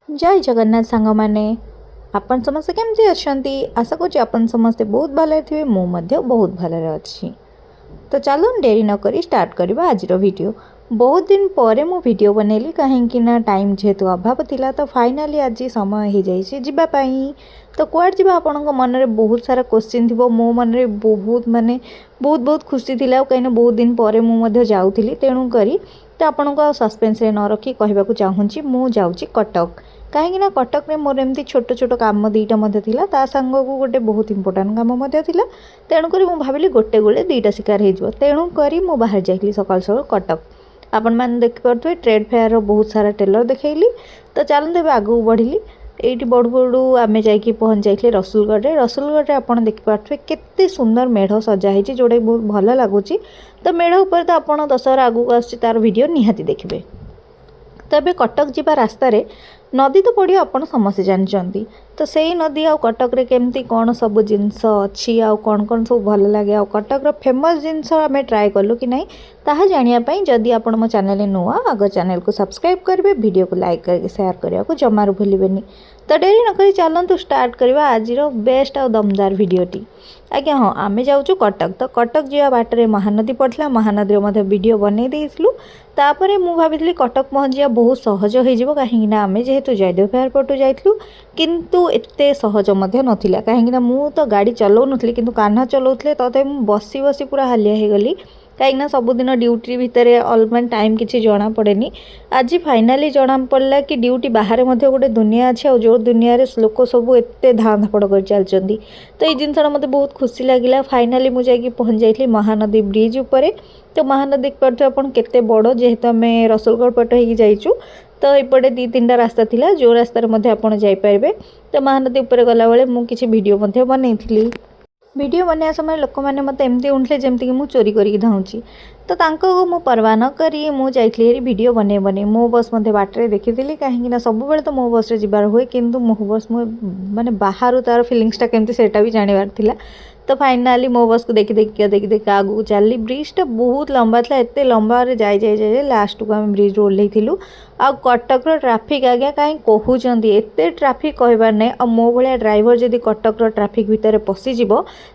जय जगन्नाथ सांग मैंने आपण समस्ते केमती अच्छी आशा करुँच आपण समस्ते बहुत भले थे मुझे बहुत भले अच्छी। तो चलो डेरी न करी स्टार्ट करवा आज वीडियो। बहुत दिन पर मु वीडियो बनैली कहीं ना टाइम जेहेतु अभाव थिला तो फाइनाली आज समय हो जाइए। तो कुआड़ जी आपण मन में बहुत सारा क्वेश्चन थी मो मन में बहुत माने बहुत बहुत खुशी थी कहीं बहुत दिन पर मुझे जाऊँगी तेणु करी तो आपण को सस्पेंस न रखी कहवाक चाहूँगी मु जाऊँगी कटक कहीं कटक में मोर एमती छोट छोट कम दुईटा था सांग को गोटे बहुत इंपोर्टां कम तेणुक भाविली गोटे गोटे दुईटा शिकार हो तेणुक मु बाहर जाइली सकाल सकाल कटक आपण मैंने देखिपे ट्रेड फेयर बहुत सारा टेलर देखली। तो चलते अब आगू बढ़ी ये बड़ू बड़ू आम जा पहुँच जाइए रसुलगढ़ आप देखिपे केते सुंदर मेढ़ सजा जोटा बहुत भल लगुच। तो मेढ़ उपर तो आप दशहरा आगू आसार वीडियो निहाती देखिए। तो ये कटक जावा रास्तार नदी तो पड़ो आप समस्ते जानते तो से नदी आ कटक केमती कौन सब जिनस अच्छी आ कौन कौन सब भल लगे आ कटक फेमस जिनस आम ट्राए कलु कि नहीं ताहा जानापी जदि आप मो चैनल नुआ आग चैनल को सब्सक्राइब करेंगे वीडियो को लाइक करके शेयर करने को जमार भूलें। तो डेरी नक चलतु स्टार्ट करवा आज बेस्ट आ दमदार वीडियोटी। आज्ञा हाँ आम जाऊँ कटक तो कटक जावा बाटर महानदी पड़ता महानदी वीडियो बनई देलु तापर मु भाभी कटक पहुँचा बहुत सहज हो कहीं आम जेहेतु जयदेव फेयर पटू जाइलु किंतु एते सहज नाला कहीं मु तो गाड़ी चलाऊ नी कि कान्हा चलाऊे तथा बसी बसी पूरा हालिया हो गली कहीं सबुदिन ड्यूटी भितर अलमान टाइम किसी जना पड़े आज फाइनाली जना पड़ा कि ड्यूटी बाहर गोटे दुनिया अच्छे और जो दुनिया रे लोक सब एत धाँ धापड़ कर चलती। तो ये जिनसा मत बहुत खुशी लगे फाइनाली मुझे पहुँच जाइली महानदी ब्रिज उपर। तो महानदी देख पार्थे आपन केते बड़ जेहेतु आम रसुलगढ़ पट हो जाइचु तो यपटे दी तीन रास्ता थिला जो रास्तार मध्य आपन जाई पारबे। तो महानदी उपर गला बेले मु किछि वीडियो मध्य बनैथिली। वीडियो बनया समय लोक मैंने मत एमती उठले जमती कि मुझे चोरी करके धाऊँगी तो तांको मु परवा न करी मु जाइली वीडियो बने बने मो बस मध्य बाटर देखी कहीं सब तो मो बस रे जीवार हुए किंतु मो बस माने बाहर तार फिलिंग्सटा केमती सेटा भी जानिबार थिला। तो फाइनाली मो बस को देखी देखी आगू चलली ब्रिजटा बहुत लंबा था एत लंबा जाए जाए जाए लास्ट को आम ब्रिज ओह्लैलु आ कटक ट्राफिक आज्ञा कहीं कहते एत ट्राफिक कहबार ना आ मो भाया ड्राइवर जदि कटक ट्राफिक भितर पशिज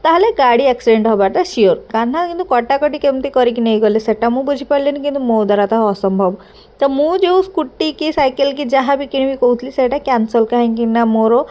ताहले गाड़ी एक्सीडेंट हबाटा सियोर कान्हा किंतु कटाकटी केमती करके नहीं गले सेटा मु बुझिपारे कि मो द्वारा तो असंभव। तो मु जो स्कूटी की साइकिल की जहाँ भी किणी कहूली सेटा कैंसल कहीं मोर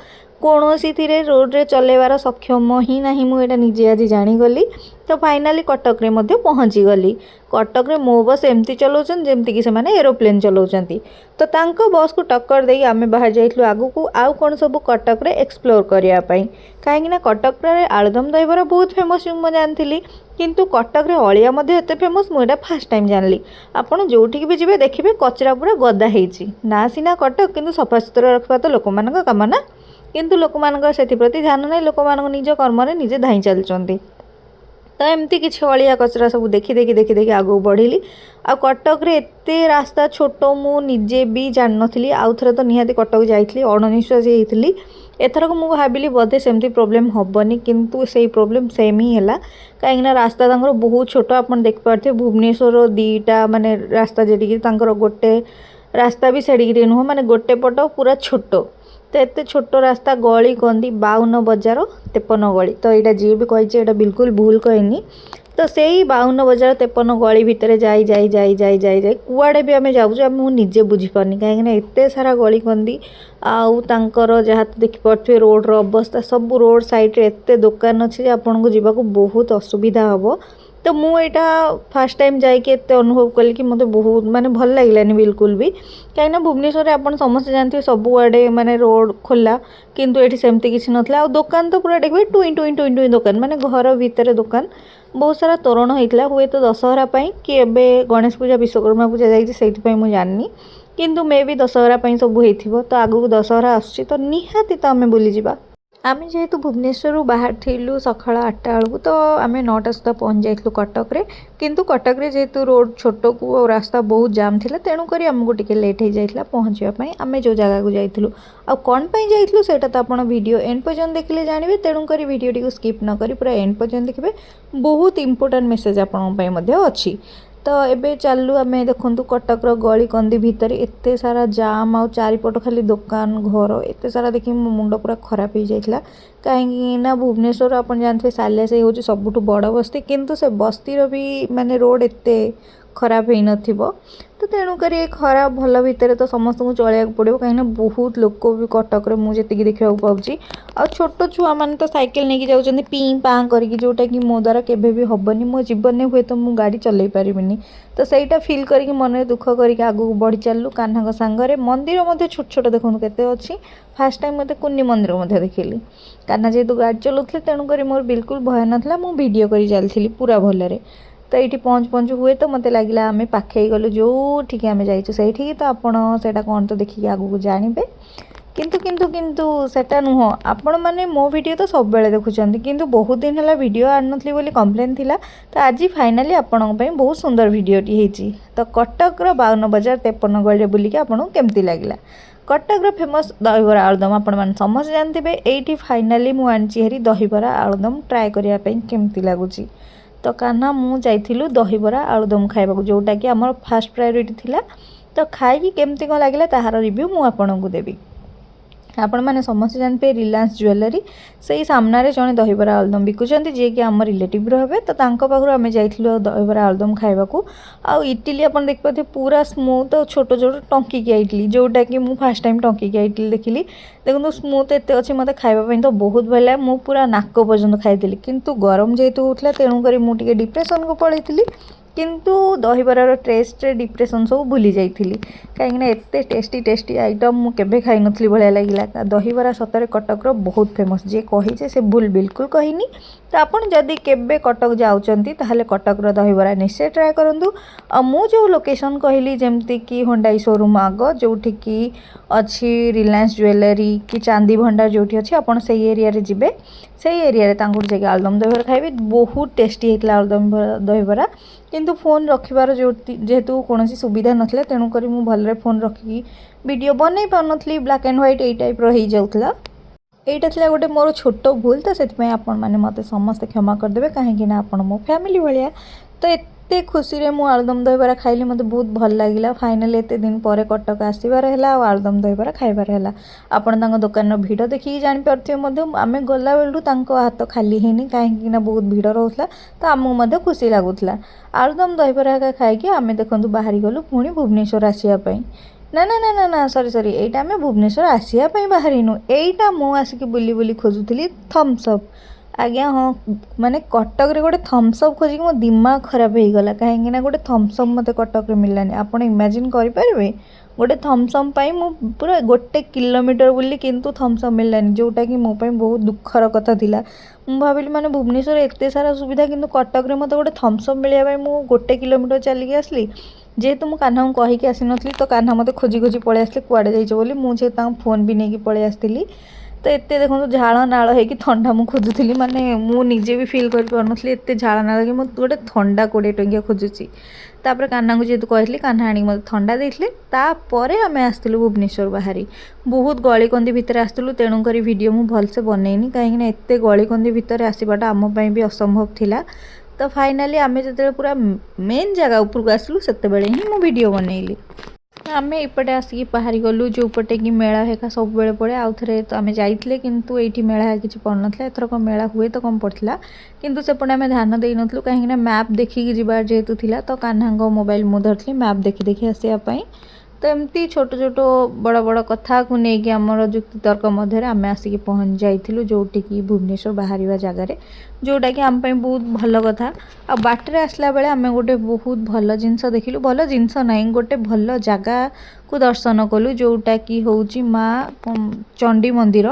कौन सी रोड रे चलेबार सक्षम ही ना मुझे निजे आज जानीगली। तो फाइनाली कटक रे मध्य पहुँची गली कटक रे मो बस एमती चलाउछन जेमती कि सेमाने एरोप्लेन चलाउछंती। तो तांको बस को टक्कर दे आम बाहर जाइलु आगु को आउ कौन सब कटक रे एक्सप्लोर करिया पई कहीं कटक रे आलुदम दहीबरा बहुत फेमस मु जानी किंतु कटक रे अलिया मध्य एते फेमस मुझे फास्ट टाइम जानली। आपन जोठी भी जीवे देखिए कचरा पूरा गदा हेची ना सीना कटक किंतु सफा सुतरा रखा तो लोक मान काम ना किंतु लोक मान से प्रति ध्यान नहीं लोक मान निज कर्म निजे धाई चलती। तो एमती किसी अलिया कचरा सब देखी देखी देखी देखी आगू बढ़ी आ कटक रे एते रास्ता छोट मु निजे भी जान नी आउ थे तो निहाती कटक जाइली अणनिश्वासी होती एथरक मु भाविली बोधे सेमती प्रोब्लेम हेनी किंतु से प्रोब्लेम सेम ही है कहीं रास्ता तांकर बहुत छोट आप देख पारे भुवनेश्वर दीटा माने रास्ता जी गोटे रास्ता भी सेडिकी नुह माने गोटे पट पूरा छोट तो एत छोट रास्ता गली कंदी 52 बजार 53 गली। तो यहाँ जी भी कही बिल्कुल भूल कहनी। तो से ही 52 बजार 53 गली भितर जाई जाई जाई जाई जाई जाई कुआड़े भी आम जाऊँ मुझे निजे बुझीपारनी कहीं एत सारा गली कंदी आउ तांकर जहाँ देखिपे रोड रो अवस्था सब रोड साइड रे एत दुकान अच्छे आपन को जीवा बहुत असुविधा हम। तो मुझा फास्ट टाइम जाके अनुभव कली कि मत बहुत माने भल लगलानी बिल्कुल भी कहीं भुवनेश्वर आप समस्त जानते सबुआड़े माने रोड खोला किंतु ये सेमती किसी नाला आ दुकान तो पूरा देखिए टुई टुई टुई टुई दुकान माने घर भितर दुकान बहुत सारा तोरण होता हुए तो दशहरा कि एवं गणेश पूजा विश्वकर्मा पूजा जाइए मुझे जाननी किंतु मे भी दशहरा सब हो तो आगू दशहरा आसुची तो निहाती तो आम बुली जावा। आम जेहेतु भुवनेश्वर बाहर थिलु सकाळ 8टा बेलू तो आम 9टा सुधा पहुँच जाइलु कटक रे किंतु कटक रे जेहेतु रोड छोट को रास्ता बहुत जाम थिला तेणुक आमको टिके लेट हो जाइला पहुँचापी आम जो जगह को जाइलु आ कौन पाई जाइलु सेटा तो आपण वीडियो एंड पर्यंत देखिले जानिबे तेणुक वीडियोटी को स्किप न करी पूरा एंड पर्यंत देखिबे बहुत इंपोर्टेंट मेसेज आपण पई मध्ये अछि। तो एबे चलू आम देखु कटकर गली कंदी भितर एत सारा जाम आ चारिपट खाली दुकान घर एत सारा देखिए मो मुंड पूरा खराब हो जाता कहीं भुवनेश्वर आप जानते सालिया से हूँ सबुठ बड़ बस्ती किंतु से बस्तीर भी माने रोड एत खराब हो न तो तेणुक खराब भल भितर तो समस्त को चलिया पड़ो कहीं बहुत लोक भी कटक मुझे देखा पाऊँ आ छोट छुआ मैंने तो साइकेल नहीं जाऊँ पी पाँ करके जोटा कि मो द्वारा केवे भी हेनी मो जीवन में हुए तो मुझे गाड़ी चल पारिनी तो सहीटा फिल करके मन दुख करके आगू बढ़ी चलू कान्हा सांगे मंदिर मध्य छोट छोट देखो केते अच्छी फास्ट टाइम मत कुन्नी मंदिर देखिली कान्हा जेहेतु गाड़ी चलाऊे तेणुक मोर बिल्कुल भय नाला मुझे वीडियो कर चलती पूरा भलरे तो ये पहुँच पहुँच हुए तो मत लगे आम पाखे गलु जो ठीक आम जाइए तो आपड़ा कौन तो देखिए आगू जानवे किंतु किंतु किंतु सेटा नुह आपण मैंने मो वीडियो तो सब बेले देखुं किंतु बहुत दिन है वीडियो आनी बोली कंप्लेन थिला तो आज फाइनाली आपण बहुत सुंदर वीडियोटी होती तो कटकर 52 बजार 53 गली बुलिकी आपको केमती लगे कटकर फेमस दहीबरा आलुदम आपण समस्त जानते ये फाइनाली मुझे दहीबरा आलुदम ट्राए करने केमती लगुच तो कान्हा मु जाइथिलु दहीबरा आलुदम खाइबा जोटा कि आमर फास्ट प्रायोरिटी थिला तो खाई केमती कौन लगे ताहार रिव्यू मु आपनकु देबी आपण मैंने समस्त जानते रिलायंस ज्वेलरी से सामने जड़े दहीबरा आलुदम बिकुचंती जे कि आम रिलेटिव रहे तो पाखु आम जाइलु दहीबरा आलुदम खाइबाकू आ इडली आप देखिए पूरा स्मूथ और छोट छोट टंकिकिया इडली जोटा कि मुझे फास्ट टाइम टंकिकिया इडली देखिली देखो स्मूथ एत अच्छे मत खाइबा तो बहुत भल लगे मुझे पूरा नाक पर्यंत खाई किंतु गरम जेहेतु होता तेणुक मुझे डिप्रेशन को पलैली किंतु दहीबरार टेस्ट डिप्रेशन सब भूली जाइली कहीं एत टेस्टी टेस्टी आइटम मुझे केवे खाई नी भाया लगे दहीबरा सतरे कटकर बहुत फेमस जे कही से भूल बिल्कुल कहनी तो आपन जदि केवे कटक जाउचंती ताहले कटकर दहीबरा निश्चय ट्राए करंतु मु जो लोकेशन कहली जेमती कि होंडाई शोरूम आग जोठी कि अच्छी रिलायंस ज्वेलरी कि चांदी भंडार जोठी अच्छी आपन से एरिया रे जिबे से एरिया रे तांकुर जगह आलुदम दहीबरा खाइबे बहुत टेस्टी होता आलुदम दहीबरा किंतु फोन रखिबार जो जेहेतु कौन सुविधा नथिला तेणुक मु भलरे फोन रखिकी वीडियो बनै पारनथली ब्लैक एंड व्हाइट यही टाइप रही जाउथला एटा थिला गोटे मोर छोट भूल तो से आपण मैंने मत समस्त क्षमा करदे कहीं आपण मो फैमिली भाया तो एते खुशी रे मु आलुदम दहीबरा खाइली मत बहुत भल लगिला फाइनली एते दिन पर कटक आसबार है आलुदम दहीबरा खाइबार है आपण तांको दुकान रो भीड़ देखिए जानि पारथिबे मध्य आमे गला बेलू तांको हाथ खाली हेनी कहीं बहुत भीड़ रोला तो आमको मध्य खुशी लगुला आलुदम दहीबरा खाई आमे देखंतु बाहरी गलु पुणी भुवनेश्वर आसिया पई ना ना ना ना ना सॉरी सॉरी एटा आम भुवनेश्वर आसिया बाहरीनु एटा मु आसिक बुली बुली खोजुली थम्सअप आज्ञा हाँ माने कटक रे गोटे थम्सअप खोजिक मो दिमाग खराब हो गला कहीं गोटे थम्सअप मत कटक रे मिललानी आपण इमेजिन करें गोटे थम्सअप पाई मु पूरा 1 किलोमीटर बुली किंतु थम्सअप मिललानी जोटा कि मो पाई बहुत दुखर कथा थिला मु भाविली माने भुवनेश्वर एते सारा सुविधा किंतु कटक रे मत गोटे थम्सअप मिलिया पाई मु 1 किलोमीटर चलिक आसली जेहेतु मु कान्हा को कहीकि आसी नथली तो कान्हा मत खोजी खोजी पळै आसले कुआडे जाइछ बोली मु जे फोन भी नहीं पळै आसली तो एते देखो झाड़ नाल होगी ठंडा मु खोजुली माने मु निजे भी फिल कर पारनथली एते झाड़ नाल कि मत गोटे ठंडा 20 टंकिया खोजुची तापर कान्हा को जेहेतु कहली कान्हा आनी मत ठंडा देथिले तापरे आमे आस्तिलु भुवनेश्वर बाहरी बहुत गली कंदी भितर आस्तिलु तेणु करी वीडियो मु भलसे बनैनी कहीं एते गली कंदी भितर आसीबाटा आम पई भी असंभव थिला तो फाइनाली आमे जते पूरा मेन जगह ऊपर को आसलु सेते बेले ही मु वीडियो बनैली आमे इपटे आसिक बाहरी गलु जो पटे कि मेला हेका सब बेले पड़े आउ थे तो आमे जाइथिले किंतु एठी मेला किछि पड़नथला एथरक मेला हुए तो कम पड़थिला किंतु सेपटे आमे ध्यान देई नथलु कहीं मैप देखिकी जिबार जेहेतु थिला तो कान्हांग मोबाइल मु धरथली मैप देखि देखि आसिया पई तो एमती छोट छोट बड़ बड़ कथा को लेकिन आमर जुक्ति तर्क मध्य आम आसिक पहुँच जाइलु जोटि कि भुवनेश्वर बाहर जगार जोटा कि आम बहुत भल कथा आ बाटर आसला बेले आम गोटे बहुत भल जिनस देखिलु भल जिनस ना गोटे भल जगह को दर्शन कलु जोटा कि हूँ माँ चंडी मंदिर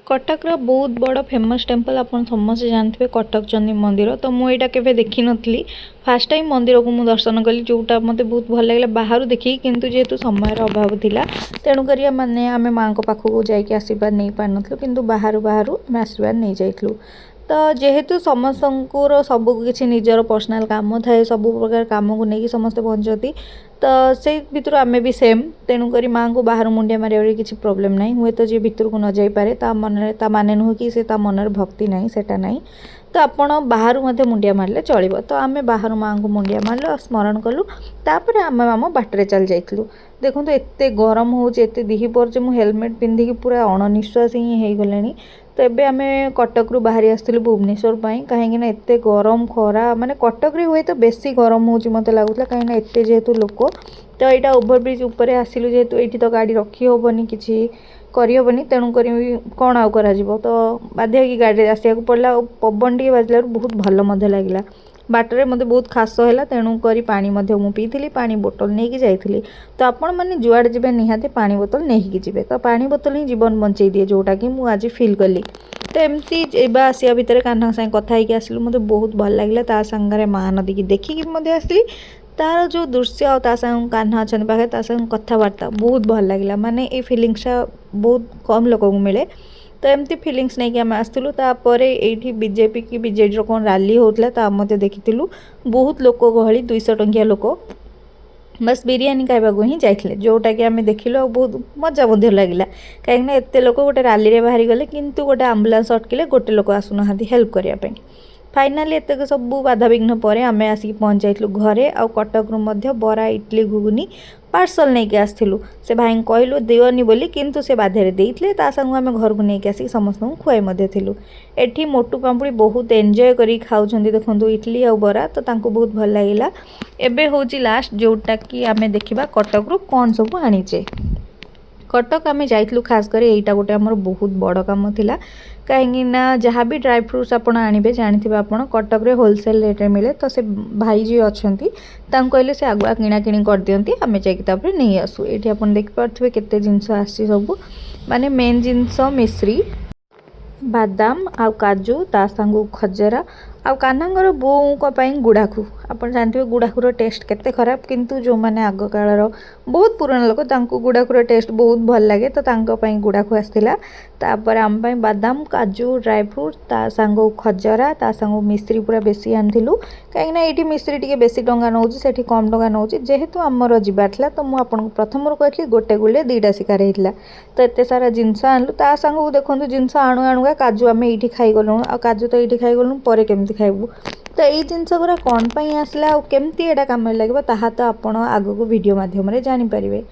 कटक बहुत बड़ फेमस टेम्पल आप समस्त जानते कटक चंडी मंदिर तो मुझा केवे देखी नी फास्ट टाइम मंदिर को मुझे दर्शन कली जोटा मत बहुत भल लगे बाहर देखी किंतु जेहेतु समय अभाव थिला तेणुक माने आम माँ को पाखक जाकि आशीर्वाद नहीं पार नथलु किंतु बाहर बाहर आम आशीर्वाद नहीं जाइलु तो जेहेतु समस्त सब किसी निजर पर्सनाल काम थाए सब प्रकार काम को लेकिन समस्ते पहुँचती तो से भितर आमे भी सेम तेणुक माँ को बाहर मुंडिया मारे किसी प्रोब्लेम ना हुए तो जी भितर को न जाई पारे ता मन ता माने नुह कि से ता मनर भक्ति नहीं सेटा नहीं तो आपण बाहर मध्य मुंडिया मारले चलिबो। तो आम बाहर माँ को मुंडिया मारलु और स्मरण कलु। तापर आम आम बाटर चल जाइलु। देखो एत गरम होते दिहीपर जो मुझे हेलमेट पिंधिकी पूरा अणनिश्वास ही हो गलानी। तो एबे आम कटक रु बाहरी आसलु भुवनेश्वर कहीं एत गरम खरा माने कटक रे हुए तो बेसी गरम हो मत लगुला कहीं एत जेहेतु लोक। तो यहाँ ओभरब्रिज उपर आसिलु जेहेतु ये तो गाड़ी रखी हेनी कि करहबनी तेणुक कौन आउ कर तो बाध्य कि गाड़ी आसवाक पड़ा। पवन टी बाजल बहुत भल लगे बाटर मत बहुत खास है तेणुक पानी मु पीली पानी बोतल नहीं जाइली। तो आपण मैंने जुआड़े जी निहाती पानी बोतल नहीं जी। तो पानी बोतल ही जीवन बंचे दिए जोटा कि मुझे आज फिल कली। तो एमती आसिया भितर कान्हा सागे कथा होगी आसलु मत बहुत भल लगे। ता सांगे महानदी की देखिकी आसली तार जो दृश्य और कान्हा अच्छा पाखे कथबार्ता बहुत भल लगे। माने ये फिलिंग्सटा बहुत कम लोक को मिले। तो एमती फिलिंग्स नहीं कि आम आसलु। तापर ये बीजेपी की बीजेडी कौन रैली होता मत देखी बहुत लोक गहली 200 टंकिया लोक बस बिरियानी खाइबा ही जाइए जोटा कि आम देखिलु और बहुत मजा लगे कहीं एत लोक गोटे रैली बाहरी गले किंतु गोटे आम्बुलांस अटकिले गोटे लोक आसुना हेल्प करने। फाइनाली एतक सब बाधाविघ्न पर आम आसिक पहुँच जाइलु घरे। आ कटक रु मध्य बरा इडली घुगुनी पार्सल नहीं कि आसलु। से भाई कहलु दिवनी बोली किंतु से बाधे देते सांग आम घर को लेकिन आसिक समस्त खुआई एठी मोटू पाम्पुड़ी बहुत एंजॉय करी खाऊछंदी। देखंतु इडली आ बरा तो तांको बहुत भल लागिला। एबे होची लास्ट जोटा कि आम देखिबा कटक रु कौन सब आनीचे। कटक आम जाइलु खास कर यहीटा गोटे आमर बहुत बड़ काम थिला कहीं जहाँ भी ड्राई फ्रुट्स आप आने जानते आप कटक रे होलसेल रेट मिले। तो से भाई जी अच्छा कहले से आगुआ किणा किणी कर दियंती आम जाकर नहीं आसू। ये आप देखिपे केते जिनस आसी सब माने मेन जिनस मिश्री बादाम आ काजू ता सांगू खजरा आ कान्हांगर बोऊं गुड़ाखु आप जानते गुड़ाखुर टेस्ट केते खराब किंतु जो मैंने आग कालर बहुत पुराना लोक तांको गुड़ाखुर टेस्ट बहुत भल लगे। तो तांको गुड़ाखु आसला। तापर आम बादाम काजू ड्राई फ्रूट ता सांगो खजरा ता सांगो मिश्री पूरा बेसी आनिलु कहीं ये मिश्री टी बेसी टंका नौ से कम टंका नौ जेहेतु आमर जबार तो मुझे प्रथम कहली गोटे गुले 2टा शिकार होता। तो एत सारा जिनस आणलु ता सांगू देखो जिनस आणु आणुगा काजू आम ये खाईगलु आ काजू तो ये खाईगलु पर केमती खाइबू। तो ये जिनस गुरा कौन आसला केमती एटा काम लगे ताहा तो आपण आग को वीडियो माध्यम जानीपारे।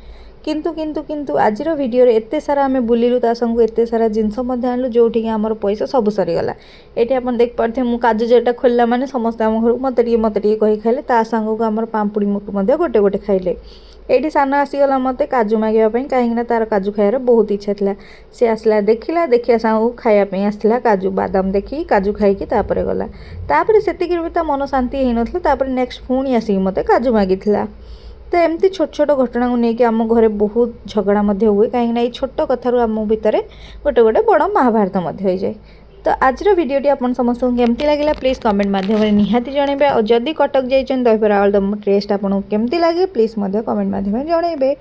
किंतु किंतु किंतु आज वीडियो एत सारा आम बुलिलु ता संग एत सारा जिनस आणलु जोठी आमर पैसा सब सरीगला। ये आप देख पारे मुझे काजू जेटा खोलला माने समस्त आम घर मत कही खाइले ता सांग को आमर पाम्पुड़ी मुटु गोटे गोटे खाइले। ये सान आसीगला मत काजू मांगापी कहीं तार काजू खाइबार बहुत इच्छा था। सी आसला देखिला देखिया सांग खायापी आसला काजू बादाम देखी काजू खाइकी तापर गला। तापर से मन शांति हो ना नेक्स्ट पुणी आसिक मत काजू मागिला। तो एमती छोट छोट घटना को लेकिन आम घरे बहुत झगड़ा हुए कहीं छोट कथार आम भितर गोटे गोटे बड़ महाभारत हो जाए। तो आज वीडियोटी आप समस्त केमती लगे प्लीज कमेंट माध्यम निहाती जनइबे और जदि कटक जाइछन दहीबरा आलुदम टेस्ट आपको केमती लगे प्लीज कमेंट माध्यम जनइबे।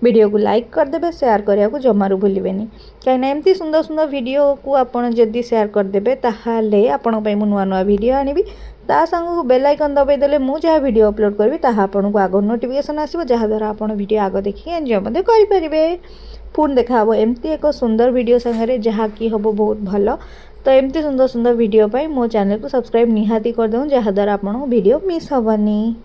वीडियो को लाइक करदे शेयर करने को जमारू भूलें कहीं एमती सुंदर सुंदर वीडियो को आपड़ जदि शेयर करदे ताहले आपण नुआ नुआ वीडियो आनिबी। ता संग बेल आइकन दबाईदेले मु जहाँ वीडियो अपलोड करी ताहा आपको आग नोटिफिकेशन आसो जहाँद्वारा आप वीडियो आग देखिए एंजॉय करेंगे। पुणी देखा एमती एक सुंदर वीडियो संगे जहाँ कि हम बहुत भल। तो एमती सुंदर सुंदर वीडियो पाई मो चैनल को सब्सक्राइब निहाती करदे जहाँद्वारा आपको वीडियो मिस हेनी।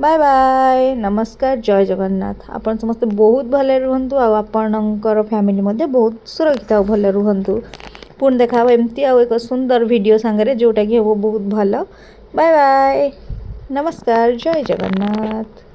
बाय बाय नमस्कार जय जगन्नाथ। आपण समस्त बहुत भले रुहंतु आपणकर फैमिली मध्य बहुत सुरक्षित और भले रुहंतु। पुणी देखा एमती आउ एक सुंदर वीडियो सांगे जोटा कि हम बहुत भल। बाय बाय नमस्कार जय जगन्नाथ।